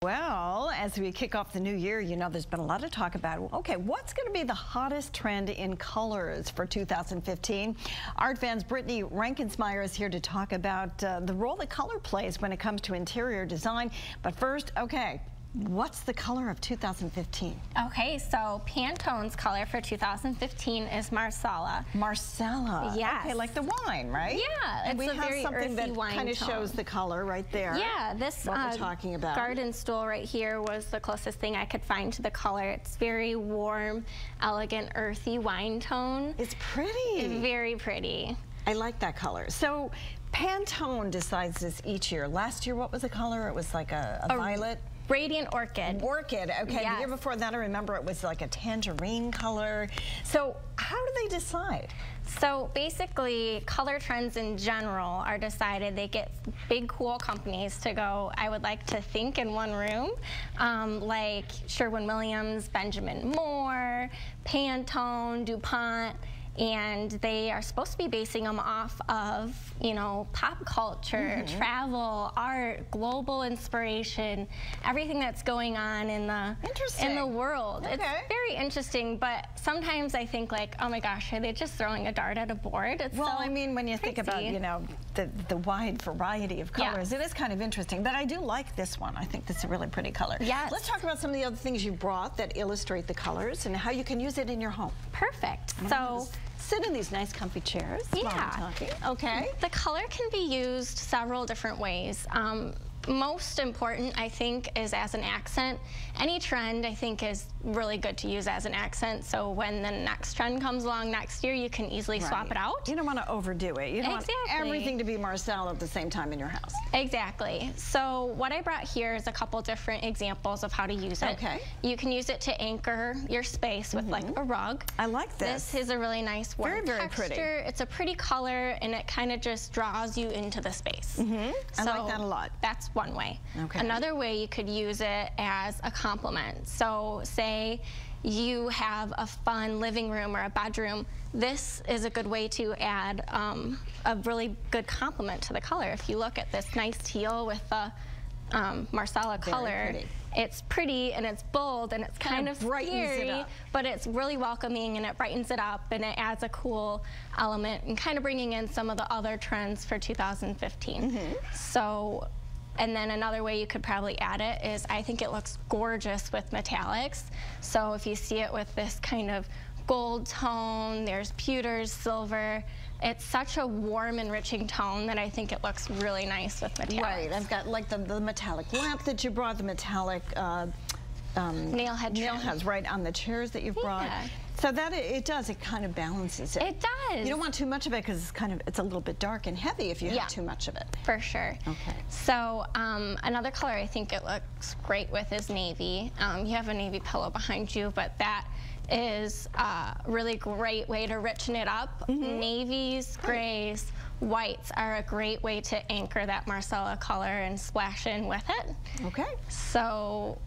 Well, as we kick off the new year, you know, there's been a lot of talk about, okay, what's going to be the hottest trend in colors for 2015? Art fans Brittany Rankensmeyer is here to talk about the role that color plays when it comes to interior design. But first, okay, what's the color of 2015? Okay, so Pantone's color for 2015 is Marsala. Marsala. Yes. Okay, like the wine, right? Yeah, and we it's a have very something earthy that wine kind of tone. shows the color right there. Yeah, this what we're talking about. garden stool right here was the closest thing I could find to the color. It's very warm, elegant, earthy wine tone. It's pretty. Very pretty. I like that color. So Pantone decides this each year. Last year, what was the color? It was like a violet. Radiant Orchid. Orchid, okay. Yes. The year before that, I remember it was like a tangerine color. So how do they decide? So basically, color trends in general are decided. They get big, cool companies to go, I would like to think in one room, like Sherwin-Williams, Benjamin Moore, Pantone, DuPont, and they are supposed to be basing them off of, you know, pop culture, travel, art, global inspiration, everything that's going on in the world. Okay. It's very interesting, but sometimes I think like, oh my gosh, are they just throwing a dart at a board? It's well, so I mean, when you think about, you know, the wide variety of colors, it is kind of interesting. But I do like this one. I think this is a really pretty color. Yes. Let's talk about some of the other things you brought that illustrate the colors and how you can use it in your home. Perfect. So sit in these nice comfy chairs while I'm talking. Okay. The color can be used several different ways. Most important, I think, is as an accent. Any trend, I think, is really good to use as an accent. So when the next trend comes along next year, you can easily swap it out. You don't want to overdo it. You don't want everything to be Marsala at the same time in your house. Exactly. So what I brought here is a couple different examples of how to use it. Okay. You can use it to anchor your space with like a rug. I like this. This is a really nice warm very texture. pretty. It's a pretty color, and it kind of just draws you into the space. I like that a lot. That's one way. Okay. Another way you could use it as a complement. So say you have a fun living room or a bedroom. This is a good way to add a really good complement to the color. If you look at this nice teal with the Marsala color, it's pretty and it's bold and it's kind of scary, but it's really welcoming and it brightens it up and it adds a cool element and kind of bringing in some of the other trends for 2015. So. And then another way you could probably add it is I think it looks gorgeous with metallics. So if you see it with this kind of gold tone, there's pewters, silver. It's such a warm, enriching tone that I think it looks really nice with metallics. Right. I've got like the metallic lamp that you brought, the metallic nail heads right on the chairs that you've brought. So that it kind of balances it. It does. You don't want too much of it because it's a little bit dark and heavy if you have too much of it. For sure. Okay. So another color I think it looks great with is navy. You have a navy pillow behind you, but that is a really great way to richen it up. Navies, grays, whites are a great way to anchor that Marsala color and splash in with it. Okay. So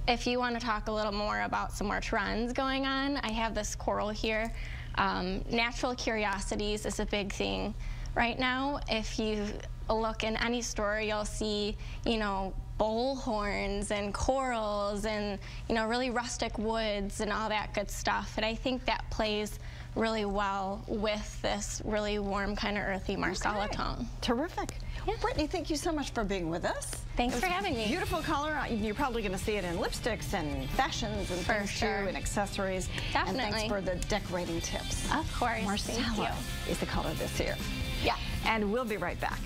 if you want to talk a little more about some more trends going on, I have this coral here. Natural curiosities is a big thing right now. If you look in any store, you'll see, you know, bull horns and corals and, you know, really rustic woods and all that good stuff. And I think that plays really well with this really warm, kind of earthy Marsala tone. Terrific. Well, Brittany, thank you so much for being with us. Thanks for having me. Beautiful color. You're probably going to see it in lipsticks and fashions and things too, and accessories. Definitely. And thanks for the decorating tips. Of course. Marsala Thank you. is the color this year. Yeah. And we'll be right back.